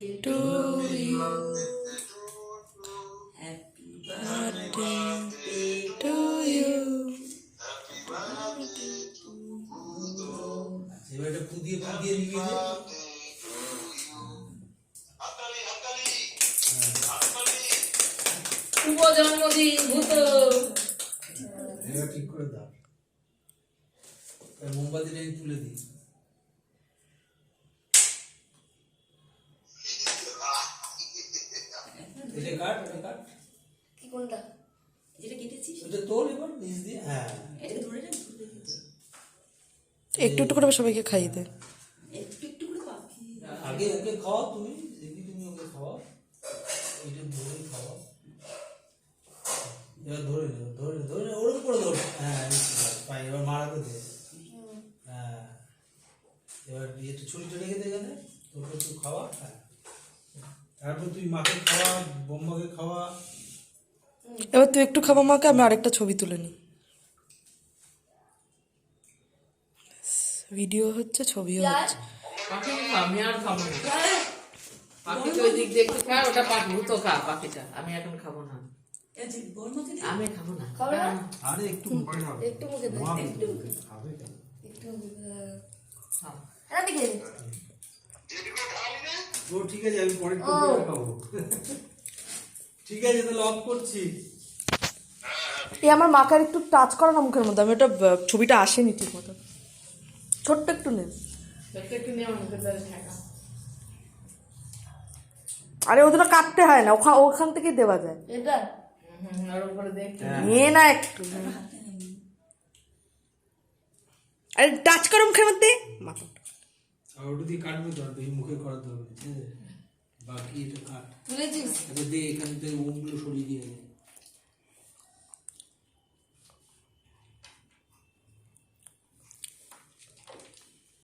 to you. Happy birthday to you. এবারে পুদিয়ে পুদিয়ে নিয়ে যে শুভ জন্মদিন ভূত। এবার ঠিক করে দাও, মোমবাতিটা আমি তুলে দিই। এটা কাট, এটা কাট। কি কোনটা? যেটা কেটেছিস এটা তোল এবার নিচ দিয়ে। হ্যাঁ, এটাকে ধরে রাখ। একটু একটু করে সবাইকে খাইয়ে দে। একটু একটু করে পাখি। আগে ওকে খাওয়া, তুমি দেখি তুমি ওকে খাওয়া, এটা ধরে খাওয়া। এবার ধরে নেব, ধরে ধরে ওর উপরে ধর। হ্যাঁ, পাই। এবার মারাতে দে। হ্যাঁ, এবার একটু ছুরিটা রেখে দে এখানে, তোকে একটু খাওয়া। হ্যাঁ, তারপর তুই মাকে খাওয়া, বোম্বাকে খাওয়া। এবার তুই একটু খাবো মাকে, আমি আরেকটা ছবি তুলে নিই। ভিডিও হচ্ছে, ছবিও হচ্ছে। আমি আর খাবো না। পাখি তো ওই দিক দিয়ে একটু খা, ওটা ভূত খা পাখিটা। আমি এখন খাবো না, আমি খাবো না। আরে একটু মুখে খাও, একটু মুখে দে, মা একটু খাবে কেন? একটু মুখে। খাও। আমি খেয়ে নিচ্ছি। ও ঠিক আছে, আমি পরে একটু করে খাবো। ঠিক আছে, তাহলে অফ করছি। এই আমার মাকে আর একটু টাচ করো না মুখের মধ্যে, আমি ওটা ছবিটা আসেনি ঠিক মতো। ছোট্ট একটু নে। একটু একটু নিয়ে আমার মুখের দ্বারা ঠেকা। আরে ওটা কাটতে হয় না, ওখান থেকে দেওয়া যায়। এটা আর উপরে দেখ। নিয়ে না একটু। আরে টাচ করো মুখের মধ্যে। মাথা আর ওটা দিয়ে কাটবে তো, আর বেশি মুখে করাতে হবে না, ঠিক আছে? বাকি এটা কাট। তুলেছিস? আচ্ছা দে, এখান থেকে ওগুলো সরিয়ে দিয়ে দে।